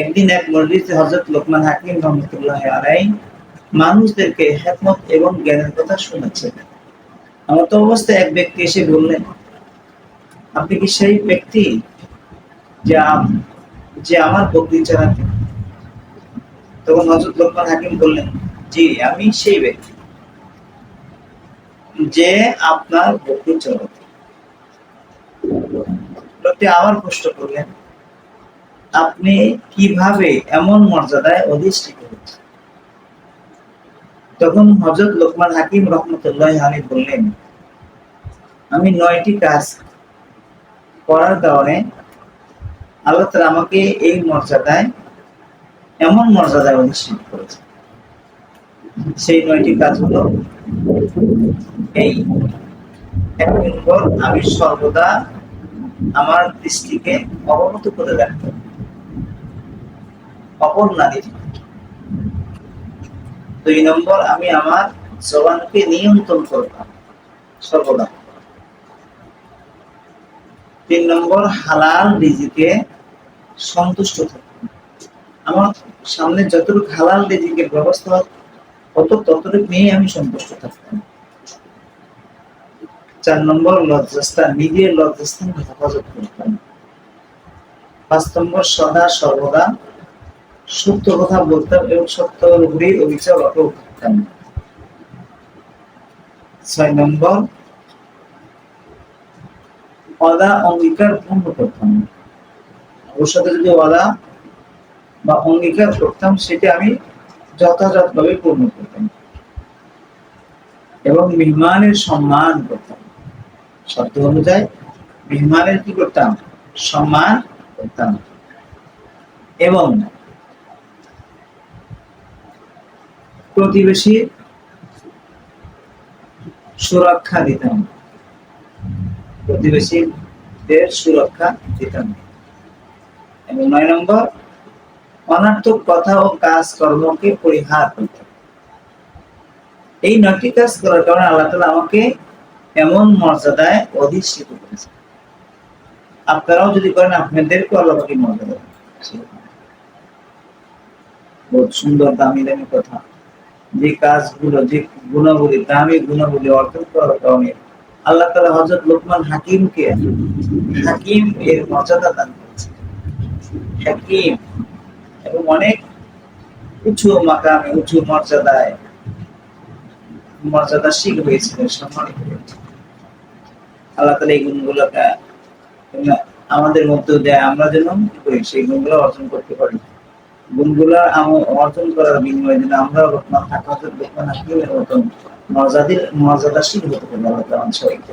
একদিন এক মজলিসে হযরত লোকমান হাকিম রহমাতুল্লাহ আলাইহি মানুষদেরকে হিকমত এবং জ্ঞানের কথা শোনাচ্ছেন। এমত অবস্থায় এক ব্যক্তি এসে বললেন, আপনি কি সেই ব্যক্তি যে আমার বকরি চালাতে? তখন হযরত লোকমান হাকিম বললেন, জি আমি সেই ব্যক্তি যে আপনার বকরি চালাতে। লোকটি আবার প্রশ্ন করলেন, আপনি কিভাবে এমন মর্যাদায় অধিষ্ঠিত হয়েছেন? তখন হযরত লোকমান হাকিম রহমাতুল্লাহ আলাইহি বললেন, আমি 9টি কাজ করার কারণে আল্লাহ তাআলা আমাকে এই মর্যাদায় এমন মর্যাদায় অধিষ্ঠিত করেছে। সেই 9টি কাজ হলো এই। ১ নম্বর, আমি সর্বদা আমার দৃষ্টিকে অবনত করে রাখতাম অপর নারীর। ২ নম্বর, আমি আমার জবানকে নিয়ন্ত্রণ করতাম সর্বদা। ৩ নম্বর, হালাল রিজিকে সন্তুষ্ট থাকতাম। আমার সামনে যতটুকু হালাল রিজিকের ব্যবস্থা হতো ততটুকু নিয়ে আমি সন্তুষ্ট থাকতাম। ৪ নম্বর, লজ্জাস্থান, নিজের লজ্জাস্থান হেফাজত করতাম। ৫ নম্বর, সদা সর্বদা সত্য কথা বলতাম এবং সত্যের উপরেই অবিচল অটল থাকতাম। ৬ নম্বর, ওয়াদা অঙ্গীকার পূর্ণ করতাম। ওর সাথে যদি ওয়াদা বা অঙ্গীকার করতাম সেটা আমি যথাযথভাবে পূর্ণ করতাম এবং মেহমানের সম্মান করতাম। শর্ত অনুযায়ী মেহমানের কি করতাম? সম্মান করতাম এবং প্রতিবেশীর সুরক্ষা দিতাম। প্রতিবেশীদের সুরক্ষা দিতাম। এবং ৯ নম্বর, অনর্থক কথা ও কাজ কর্মকে পরিহার করতাম। এই ৯টি কাজ করার কারণে আল্লাহ তাআলা আমাকে এমন মর্যাদায় অধিষ্ঠিত করেছে। আপনারাও যদি করেন আপনাদেরকেও আল্লাহ পাক মর্যাদা দেবেন। বহুত সুন্দর দামি দামি কথা। যে কাজগুলো, যে গুণাবলী, দামি গুণাবলী অর্জন করার কারণে আল্লাহ তাআলা হযরত লোকমান হাকিমকে হাকিম এর মর্যাদা দান করেছেন। হাকিম এবং অনেক উঁচু মাকামে, উঁচু মর্যাদাশীল হয়েছিলেন, সম্মানিত হয়েছিলেন। আল্লাহ তাআলা এই গুণগুলোকে আমাদের মধ্যে দেয়, আমরা যেন সেই গুণগুলো অর্জন করতে পারি। গুণগুলো অর্জন করার বিনিময়ে যেন আমরা লোকমান হাকিমের মতন মর্যাদাশীল হতে পারি। আল্লাহ তাআলা সবাইকে